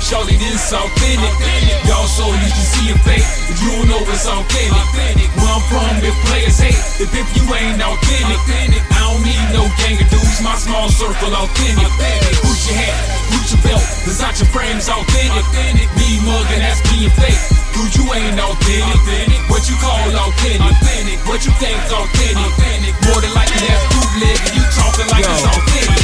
Shorty, this authentic. Y'all so used to seeing fake, if you don't know it's authentic. Where I'm from, if players hate, if you ain't authentic. I don't need no gang of dudes, my small circle authentic. Put your hat, put your belt, Versace frames authentic. Me mugging, that's being fake. Dude, you ain't authentic. What you call authentic? What you think authentic? More than likely that's bootleg, and you talking like it's authentic.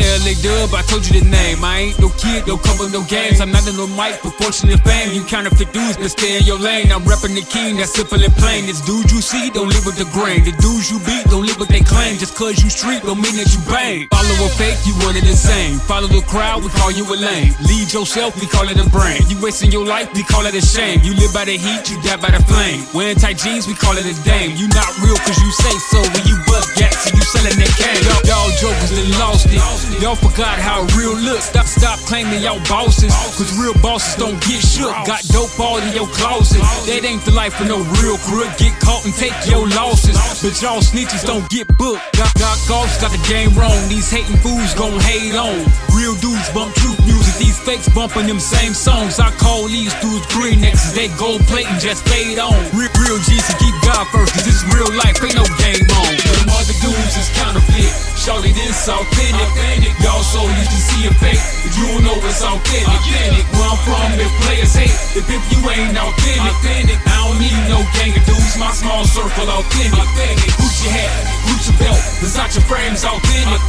L.A.W, I told you the name. I ain't no kid, don't cover no games. I'm not in no mic for fortune and fame. You counterfeit dudes, but stay in your lane. I'm repping the king, that's simple and plain. This dude you see, don't live with the grain. The dudes you beat, don't live what they claim. Just cause you street, don't mean that you bang. Follow a fake, you one and the same. Follow the crowd, we call you a lame. Lead yourself, we call it a brain. You wasting your life, we call it a shame. You live by the heat, you die by the flame. Wearing tight jeans, we call it a dame. You not real cause you say so. When you bust gats and you selling that cane. Y'all jokers done lost it. Y'all forgot how real looks. Stop claiming y'all bosses, cause real bosses don't get shook. Got dope all in your closet. That ain't the life for no real crook. Get caught and take your losses, but y'all snitches don't get booked. Got golfs got the game wrong. These hating fools gon' hate on. Real dudes bump truth music. These fakes bumping them same songs. I call these dudes green necks. They gold plating just fade on. Real G's to keep God first, cause this is real life, ain't no game on. Them other dudes is counterfeit. Shorty, this authentic. Y'all so used to seeing fake, if you don't know it's authentic. Where I'm from, if players hate, if you ain't authentic. I don't need no gang of dudes, my small circle authentic. Put your hat, put your belt, Versace frames authentic.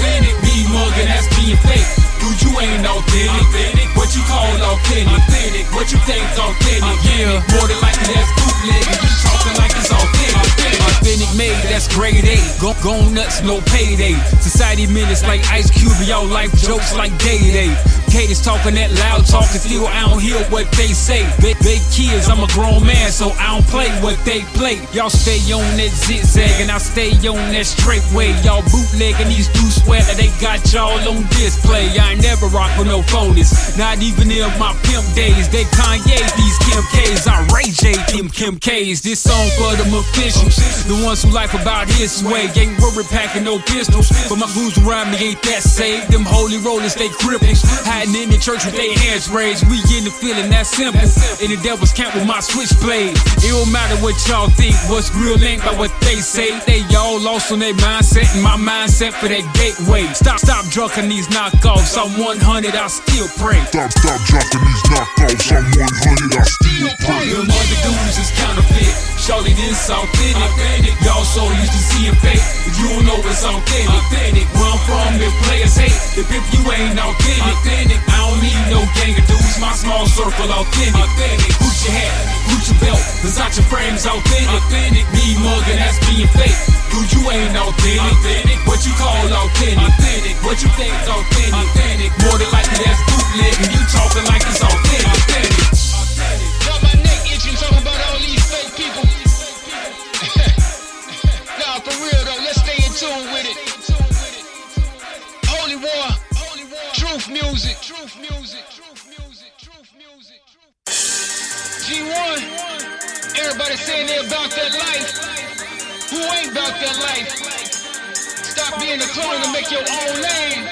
Me mugging, that's being fake. Dude, you ain't authentic. What you call authentic? What you think authentic? Yeah, more than likely that's bootleg, and you talking like it's authentic. Authentic made, that's grade A. Go nuts, no payday. Society minutes like Ice Cube, y'all life jokes like Gaye. Haters talking that loud talk, and still I don't hear what they say. They kids, I'm a grown man, so I don't play what they play. Y'all stay on that zigzag, and I stay on that straight way. Y'all bootlegging these dudes swear that they got y'all on display. I ain't never rock with no phonies, not even in my pimp days. They Kanye, these Kim K's, I Ray J, them Kim K's. This song for them officials, the ones who life about his way. Ain't worried packing no pistols, but my goons around me ain't that safe. Them holy rollers, they cripples, hiding in the church with their hands raised. We in the feeling that's simple, and the devil's camp with my switchblade. It don't matter what y'all think, what's real ain't by what they say. They all lost on their mindset, and my mindset for that gateway. Stop drunking these knockoffs, I'm 100, I still pray. Stop drunking these knockoffs, I'm 100, I still pray. Them other dudes is counterfeit, surely this authentic. Y'all so used to seeing fake, if you don't know it's authentic. Where I'm from, if players hate, if you ain't authentic. I don't need no gang of dudes, my small circle authentic. Put your hat, put your belt, Versace frames authentic. Me mugging, that's being fake. Dude, you ain't authentic. What you call authentic? What you think authentic? More than likely that's bootleg, and you talking like it's authentic. Got my neck itching talking about all these fake people. Nah, for real though, let's stay in tune with it. Holy War, truth music. G1, everybody saying they about that life. Who ain't about that life? Stop being a clone and make your own lane.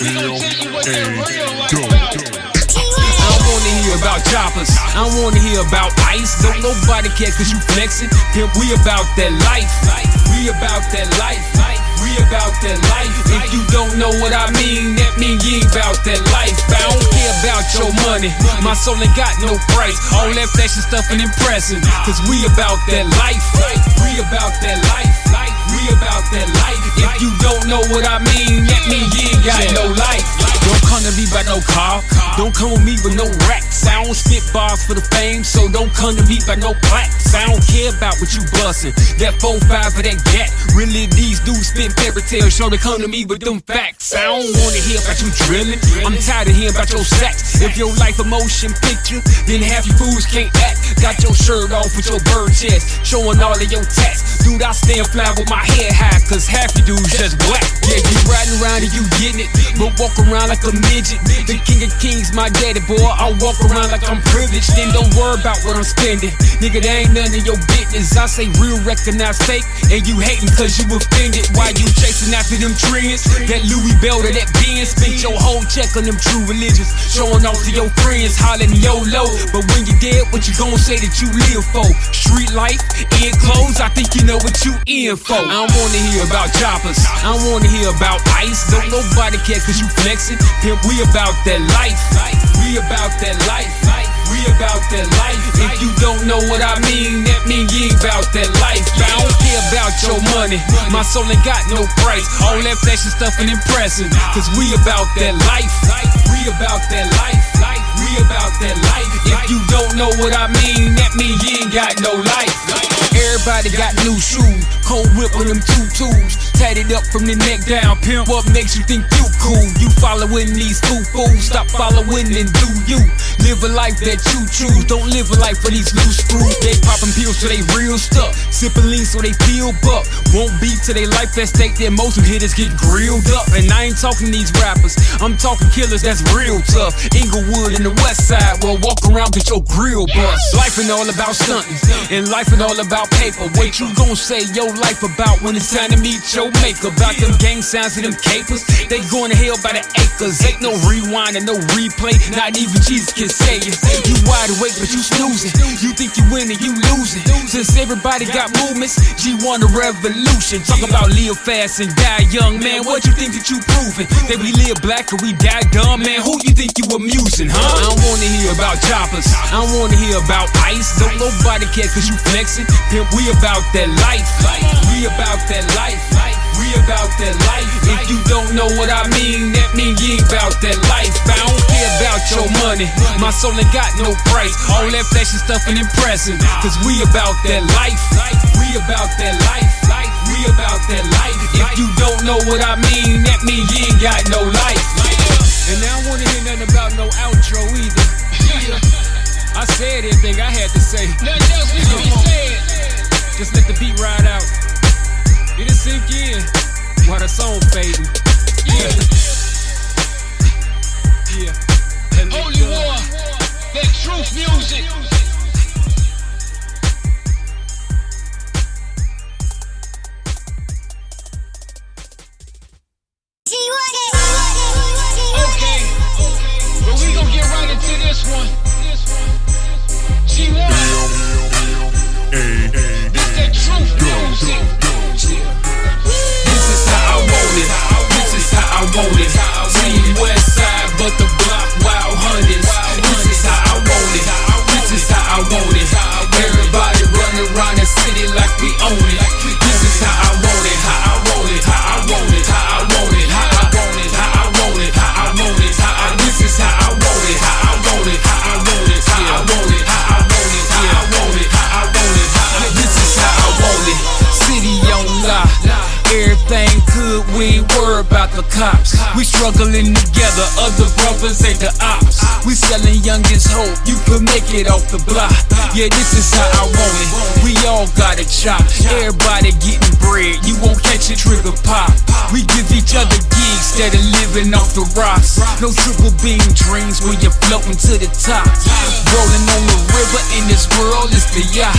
We gon' tell you what that real life about. I don't wanna hear about choppers, I don't wanna hear about ice. Don't nobody care cause you flexing. Pimp, we about that life. We about that life. We about that life. If you don't know what I mean, that mean you ain't about that life. I don't care about your money, my soul ain't got no price. All that fashion stuff ain't impressive, cause we about that life. We about that life. We about that life. If you don't know what I mean, that mean you ain't got no life. Don't come to me by no car, don't come with me with no racks. I don't spit bars for the fame, so don't come to me by no plaques. I don't care about what you bustin', that 4-5 for that gat. Really these dudes spit fairy tales, show to come to me with them facts. I don't wanna hear about you drilling, I'm tired of hearing about your sex. If your life a motion picture, then half you fools can't act. Got your shirt off with your bird chest, showing all of your tats. Dude, I stand fly with my head head high, cause half you dudes just whack. Yeah, you riding around and you getting it, but walk around like a midget. The king of kings, my daddy, boy, I walk around like I'm privileged. Then don't worry about what I'm spending, nigga, that ain't none of your business. I say real, recognize fake, and you hating cause you offended. Why you chasing after them trends? That Louis belt or that Benz, spent your whole check on them true religions, showing off to your friends, hollering YOLO. But when you dead, what you gon' say that you live for? Street life, in clothes, I think you know what you in for. I don't wanna hear about choppers, I don't wanna hear about ice. Don't nobody care cause you flexing. Pimp, we about that life, we about that life, we about that life. If you don't know what I mean, that mean you ain't about that life. I don't care about your money, my soul ain't got no price. All that fashion stuff ain't impressive, cause we about that life, we about that life, we about that life. If you don't know what I mean, that mean you ain't got no life. Everybody got new shoes, cold whip with them tutus, tatted up from the neck down. Pimp, what makes you think you cool? You following these fools, stop following and do you. Live a life that you choose, don't live a life for these loose screws. They popping pills so they real stuck, sipping lean so they feel buck. Won't be to they life at stake, that most of hitters get grilled up. And I ain't talking these rappers, I'm talking killers that's real tough. Inglewood and the west side, well walk around get your grill bust. Life ain't all about stunting, and life ain't all about paper. What you gon' say your life about when it's time to meet your maker? About them gang signs and them capers, they going to hell by the acres. Ain't no rewind and no replay, not even Jesus can say it. You wide awake but you snoozing, you think you winning, you losing. Since everybody got movements, G1 a revolution. Talk about live fast and die young, man, what you think that you proving? That we live black or we die dumb, man, who you think you amusing, huh? I don't wanna hear about choppers, I don't wanna hear about ice. Don't nobody care cause you flexing. Pimp, we about that life, we about that life, we about that life. If you don't know what I mean, that mean you ain't about that life. I don't care about your money, my soul ain't got no price. All that fashion stuff ain't impressive, cause we about that life, we about that life, we about that life. If you don't know what I mean, that mean you ain't got no life. And I don't wanna hear nothing about no outro either. I said everything I had to say. Nothing else needs to be said. Just let the beat ride out. Let it sink in while the song fading. Yeah. Holy War, that truth music. Okay, but we gon' get right into this one. G1, this that truth music. This is how I want it. This is how I want it. Team West Side, but the block wild hundreds. This is how I want it. This is how I want it. Everybody running around the city like we own it. This is how I want it. How I want it. How I want it. How I want it. How I want it. How I want it. How I want it. This is how I want it. How I want it. How I want it. How I want it. How I want it. How I want it. How I want it. This is how I want it. City on lock. Everything good, we ain't worried about the cops. We struggling together, other brothers ain't the ops. We selling youngest hope, you can make it off the block. Yeah, this is how I want it. We all got a chop. Everybody getting bread, you won't catch a trigger pop. We give each other gigs instead of living off the rocks. No triple beam dreams when you're floating to the top. Rolling on the river in this world is the yacht.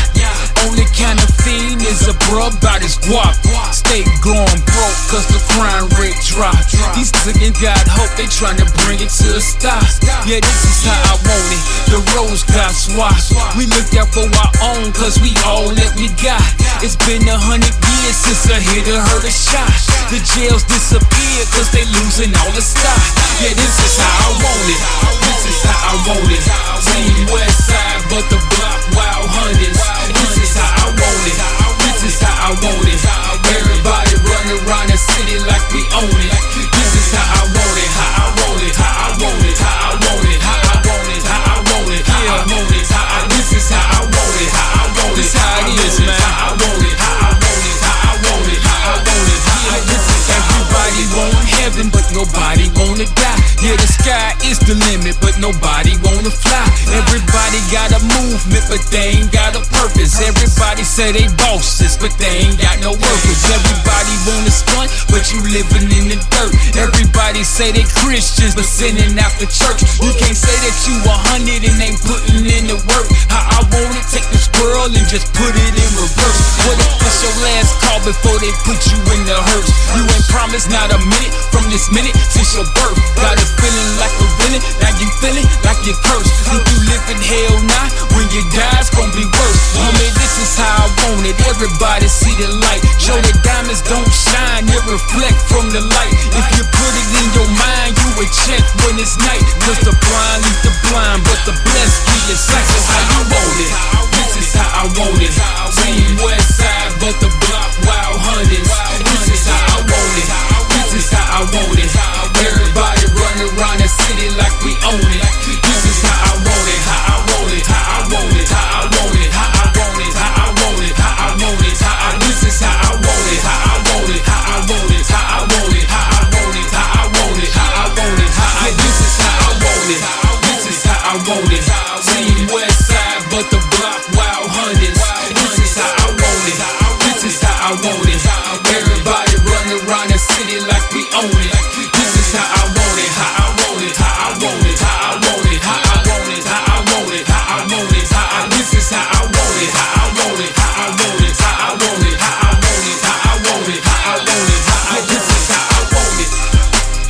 Only kind of fiend is a bruh about his guap. Stay going broke cause the crime rate drop. These niggas got hope, they tryna bring it to a stop. Yeah, this is how I want it. The roads got swapped. We looked out for our own cause we all that we got. It's been 100 years since a hitter heard a shot. The jails disappeared cause they losing all the stock. Yeah, this is how I want it. This is how I want it. Team West Side, but the block wild hundreds. This is how I want it. This is how I want it. Everybody running around the city like we own it. This is how I want it. How I want it. How I want it. How I want it. How I want it. How I want it. How I want it. This is how I want it. How I want it. This how it is, man. How I want it. How I want it. How I want it. How I want it. This is everybody want heaven, but nobody wanna die. Yeah, the sky is the limit, but nobody wanna fly. Everybody got a movement, but they ain't got a purpose. Everybody say they bosses, but they ain't got no workers. Everybody wanna stunt, but you living in the dirt. Everybody say they Christians, but sinning after church. You can't say that you 100 and ain't putting in the work. How I want it, take this world and just put it in reverse. What if it's your last call before they put you in the hearse? You ain't promised not a minute from this minute since your birth. Got a feeling like a villain, now you feeling like you're cursed. If you live in hell now, when you die it's gonna be worse. Homie, this is how I want it, everybody see the light. Show the diamonds don't shine, it reflect from the light. If you put it in your mind, you would check when it's night. Cause the blind lead the blind, but the blessed keep your sight. This is how you want it, this is how I want it. Team West Side, but the block wild hundreds. This is how I want it, this is how I want it. Everybody running around the city like we own it. This is how I want it, how I want it, how I want it, how I want it, how I want it, how I want it, how I want it, how I. This is how I want it, how I want it, how I want it, how I want it, how I want it, how I want it, how I want it, how I. This is how I want it, this is how I want it. Team West Side, but the block wild hundreds. This is how I want it, this is how I want it. Everybody running around the city like we own it. This is how I want it, how I want it, how I want it, how I want it, how I want it, how I want it, how I want it, how I. This is how I want it, how I want it, how I want it, how I want it, how I want it, how I want it, how I want it, how I. This is how I want it.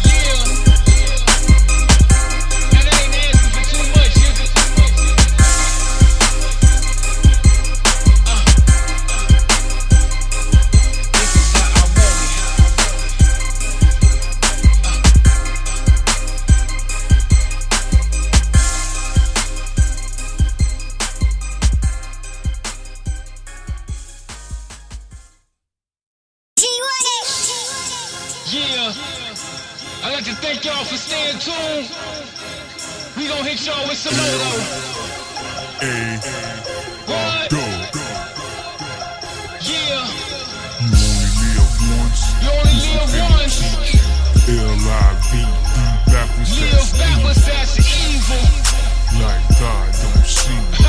Yeah. And I ain't asking for too much, is it? This is how I want it. Yeah, I'd like to thank y'all for staying tuned. We gon' hit y'all with some more though. What? Go. Yeah, You only live once. you only live once. L.I.V.E. backwards, Live that's backwards, that's evil. like God don't see you.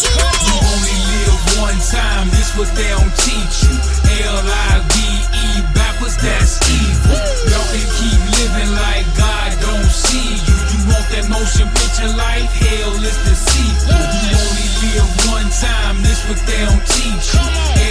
You only live one time, this what they don't teach you. L.I.V.E. backwards, that's evil. Y'all can keep living like God don't see you. You want that motion picture life? Hell is the sequel. You only live one time, this what they don't teach you.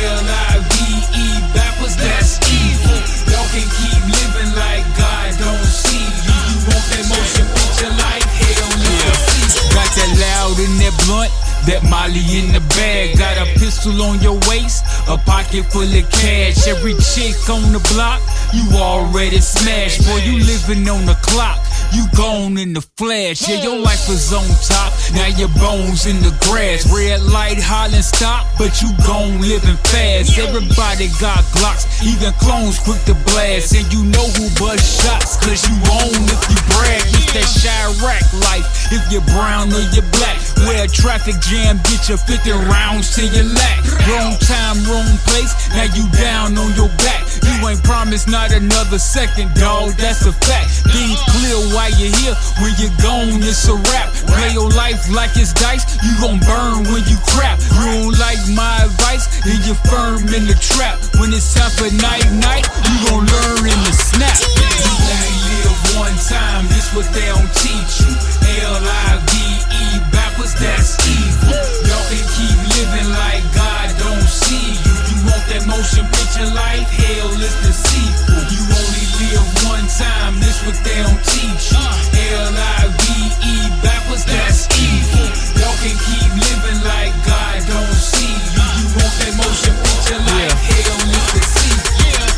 L.I.V.E. backwards, that's evil. Y'all can keep living like God don't see you. You want that motion picture life? Hell is the sequel. Got that loud in that blunt, that Molly in the bag. Got a pistol on your waist, a pocket full of cash. Every chick on the block, you already smashed. Boy, you living on the clock, you gone in the flash. Yeah, your life was on top, now your bones in the grass. Red light hollering stop, but you gone living fast. Everybody got Glocks, even clones quick to blast. And you know who bust shots, cause you own if you brag. It's that Chirac life, if you're brown or you're black. Where a traffic jam, get your 50 rounds to your lack. Wrong time, wrong place, now you down on your back. You ain't promised not another second, dawg, that's a fact. Think clear while you're here, when you're gone, it's a wrap. Play your life like it's dice, you gon' burn when you crap. You don't like my advice, then you're firm in the trap. When it's time for night-night, you gon' learn in the snap. You only live one time, this what they don't teach you. L.I.V.E. backwards, that's evil. Y'all can keep living like God don't see you. You want that motion picture life? Hell is the sequel. You only live one time, this what they don't teach you. L.I.V.E. backwards, that's evil. Y'all can keep living like God don't see you. You want that motion picture life? Hell is the sequel.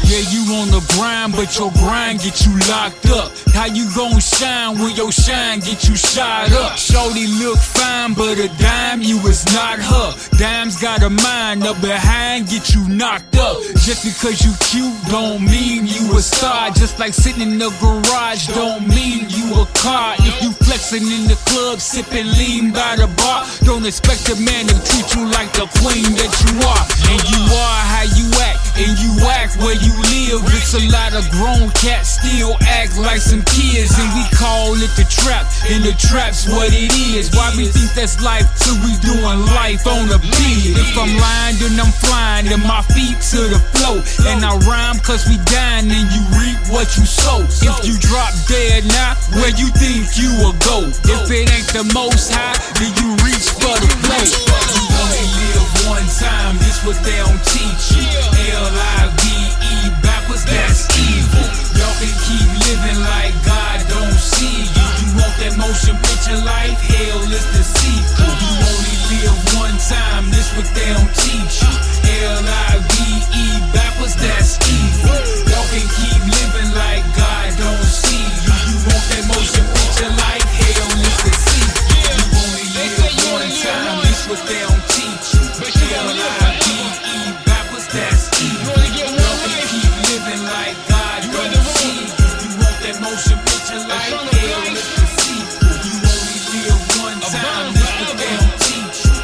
Yeah, you on the grind, but your grind get you locked up. How you gon' shine when your shine get you shot up? Shorty look fine, but a dime, you is not her. Dimes got a mind up behind, get you knocked up. Just because you cute don't mean you a star. Just like sitting in the garage don't mean you a car. If you flexing in the club, sipping lean by the bar. Don't expect a man to treat you like the queen that you are. And you are how you act, and you act where you live. It's a lot of grown cats still act like some kids, and we call it the trap, and the trap's what it is. Why we think that's life till we doing life on a beat? If I'm lying, then I'm flying, and my feet to the flow. And I rhyme cause we dying, and you reap what you sow. If you drop dead now, where you think you will go? If it ain't the most high, then you reach for the plate. You only live one time, this what they don't teach you. L.I.V.E, backwards, that's evil. Y'all can keep living like God don't see you. You want that motion picture life? Hell is the sequel. You only live one time, this what they don't teach you. L.I.V.E, backwards, that's evil. Y'all can keep living like God don't see you. You want that motion picture life? Hell is the sequel. You only live one time, this what they don't teach you. L.I.V.E, backwards, that's evil. Y'all can keep living like God don't see you. You want that motion picture life? Hell is the sequel. You only live one time, this what they don't teach you.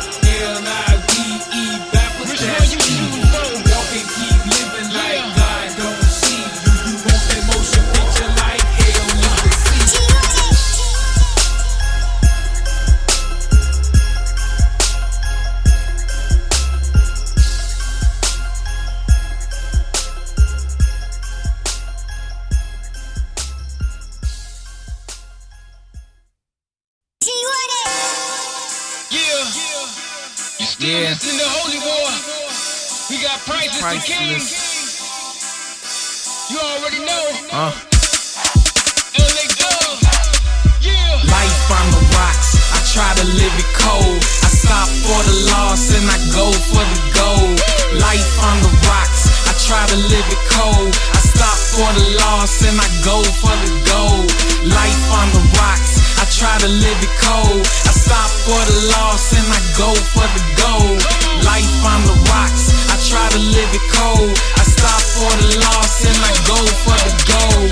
L.I.V.E, backwards, that's evil. Y'all can keep living like God don't see you. You want that motion picture life? Hell is the sequel. You still listen to Holy War. We got Priceless the King. You already know. L.A.W. Life on the rocks, I try to live it cold. I stop for the loss and I go for the gold. Life on the rocks, I try to live it cold. I stop for the loss and I go for the gold. Life on the rocks, I try to live it cold. I stop for the loss and I go for the gold. Life on the rocks, I try to live it cold. I stop for the loss and I go for the gold.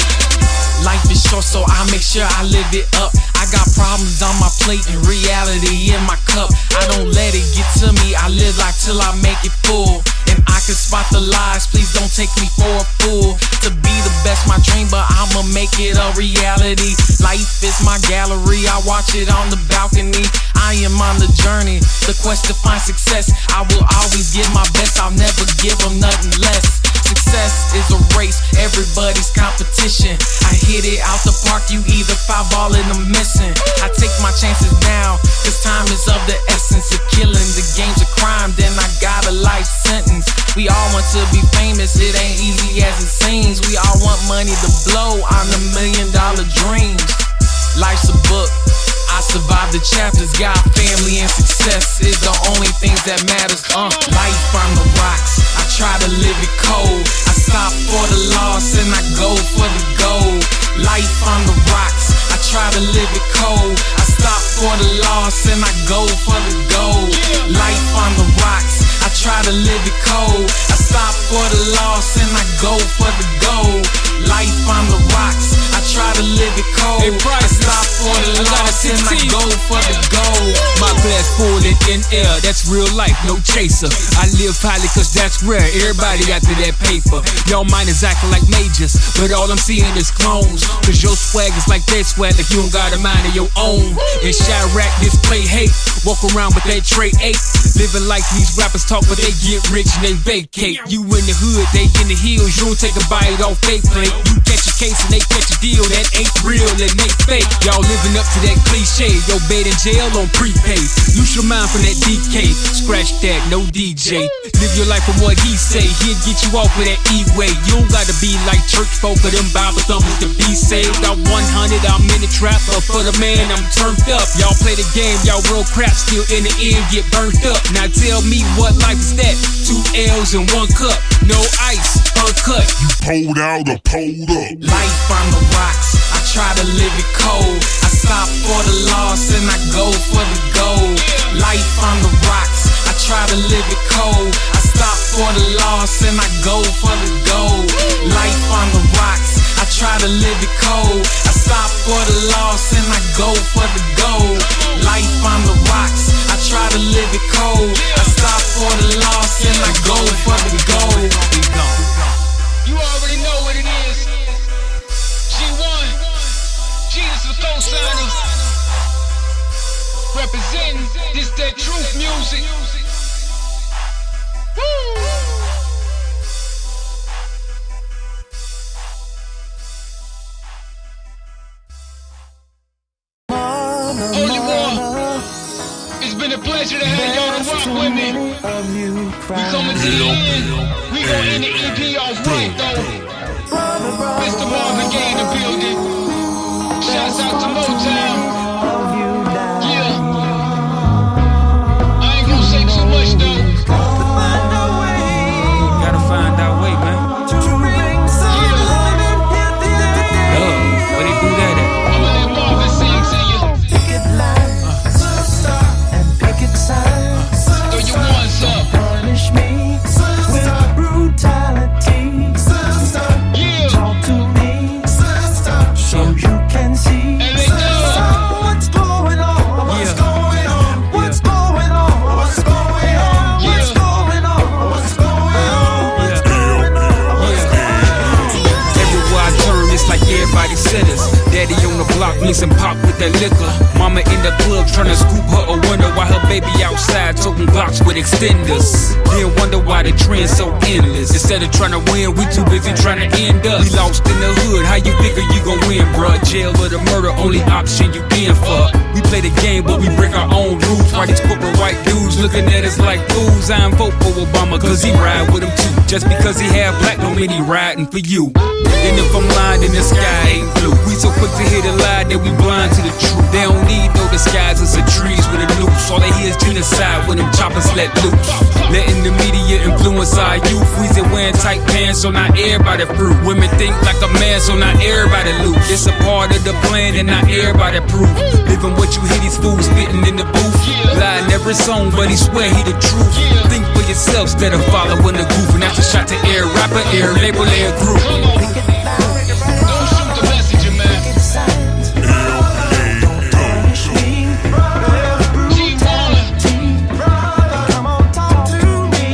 Life is short, so I make sure I live it up. I got problems on my plate and reality in my cup. I don't let it get to me, I live life till I make it full. And I can spot the lies, please don't take me for a fool. To be the best, my dream, but I'ma make it a reality. Life is my gallery, I watch it on the balcony. I am on the journey, the quest to find success. I will always give my best, I'll never give them nothing less. Success is a race, everybody's competition. I hit it out the park, you either foul ball and I'm missing. I take my chances now, cause time is of the essence. If killing the game's a crime, then I got a life sentence. We all want to be famous, it ain't easy as it seems. We all want money to blow on $1 million dreams. Life's a book, I survived the chapters. Got family and success is the only things that matters. Life on the rocks, I try to live it cold. I stop for the loss and I go for the gold. Life on the rocks, I try to live it cold. I stop for the loss and I go for the gold. Life on the rocks, I try to live it cold. I stop for the loss and I go for the gold. Life on the rocks, I try to live it cold. I stop for the loss and I go for the gold. My glass full in air, that's real life, no chaser. I live highly cause that's rare, everybody after that paper. Y'all mind is acting like majors, but all I'm seeing is clones. Cause your swag is like that swag if you don't got a mind of your own. And Chirac display hate, walk around with that tray 8. Living like these rappers talk, but they get rich and they vacate. You in the hood, they in the hills, you don't take a bite off they plate. You catch a case and they catch a deal that ain't real and they fake. Y'all living up to that cliche, your bed in jail on prepaid. Use your mind from that DK, scratch that, no DJ. Live your life from what he say, he'll get you off with that E-way. You don't gotta be like church folk or them Bible thumpers to be saved. I'm 100, I'm in the trap, but for the man, I'm turned up. Y'all play the game, y'all real crap, still in the end get burnt up. Now tell me what life is that? 2 L's and 1 cup, no ice, uncut. You pulled out or pulled up. Life on the rocks, I try to live it cold. I stop for the loss and I go for the gold. Life on the rocks, I try to live it cold. I stop for the loss and I go for the gold. Life on the rocks, I try to live it cold. I stop for the loss and I go for that truth music. Woo! Holy War, it's been a pleasure to have y'all to rock with me. We coming to the end. We gon' end the EP off right though. Mr. Marvin Gaye in the building. Shouts out to Motown. Yeah. I ain't gonna say too much though. Gotta find our way, man. Where they do that at? I'ma let Marvin sing to you. Throw your ones up. Punish me with brutality. Yeah. Talk to me so you can see L.A.W. what's going on. What's going on? What's going on? What's going on? What's going on? What's going on? What's going on? What's going on? Everywhere I turn, it's like everybody said us. Daddy on the block mixing pop with that liquor. Mama in the club trying to scoop her a window while her baby outside toting blocks with extenders. Then wonder why the trend's so endless. Instead of trying to win, we too busy trying to end us. We lost in the hood, how you figure you gon' win, bruh? Jail or the murder, only option you in for. We play the game, but we break our own rules. Why these corporate white dudes looking at us like fools? I ain't vote for Obama, cause he ride with him too. Just because he half black don't mean he riding for you. And if I'm lying, then the sky ain't blue. We so quick to hear the lie that we blind to the truth. They don't need no disguises or trees with a noose. All they hear is genocide when them choppers let loose. Letting the media influence our youth. Weezy wearing tight pants, so not everybody fruit. Women think like a man, so not everybody loose. It's a part of the plan and not everybody proof. Living what you hear these fools spitting in the booth. Lying every song, but he swear he the truth. Think for yourself instead of following the goof. And that's a shot to air rapper, air label, air group. Don't shoot the messenger, man. Come on, talk to me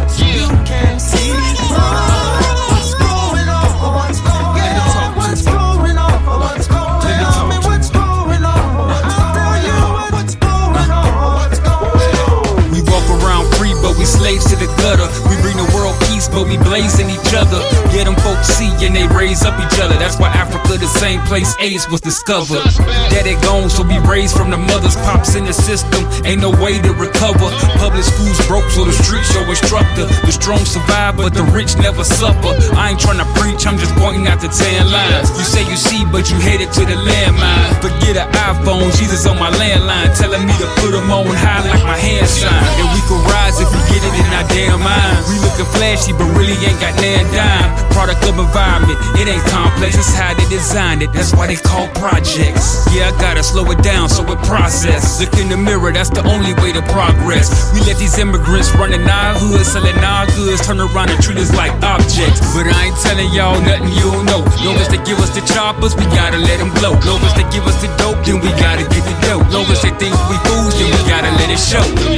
so you can see what's going on. What's going on? What's going on? What's going on? Tell me what's going on. I'll tell you what's going on. What's going on? We walk around free, but we slaves to the gutter. We bring the world peace, but we blazing each other. Yeah, them folks see and they raise up each other. That's why Africa the same place AIDS was discovered. Daddy gone, so we raised from the mothers. Pops in the system, ain't no way to recover. Public schools broke, so the streets show instructor. The strong survive, but the rich never suffer. I ain't tryna preach, I'm just pointing out the tan lines. You say you see, but you headed to the landmine. Forget an iPhone, Jesus on my landline, telling me to put them on high like my hand sign. And we can rise if we get it in our damn minds. We looking flashy, but really ain't got nan dime. Product of environment, it ain't complex, it's how they designed it. That's why they call projects. Yeah, I gotta slow it down so it process. Look in the mirror, that's the only way to progress. We let these immigrants run in our hood, selling our goods, turn around and treat us like objects. But I ain't telling y'all nothing you don't know. Long as they give us the choppers, we gotta let them blow. Long as they give us the dope, then we gotta get the dope. Long as they think we fools, then we gotta let it show. We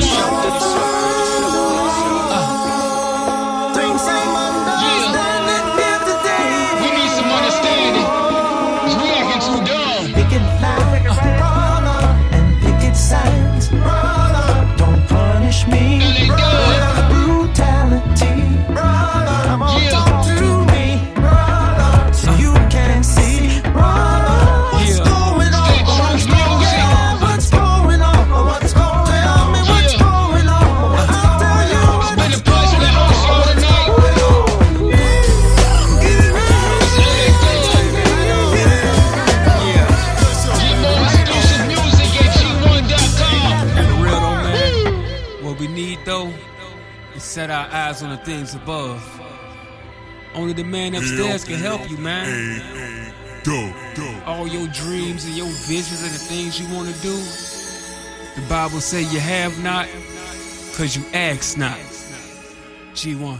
need some understanding. 'Cause we acting too dumb. Picket line and picket signs. Don't punish me with brutality. Come on, talk to me so you can see what's going on. What's going on? What's going on? What's going on? Tell me what's going on. I'll tell you It's been a pleasure to host y'all tonight. Get more exclusive music at G1.com. For real though, man. What we need though is set our eyes on the things above. Only the man upstairs can help you, man. All your dreams and your visions and the things you want to do. The Bible say you have not, cause you ask not. G1.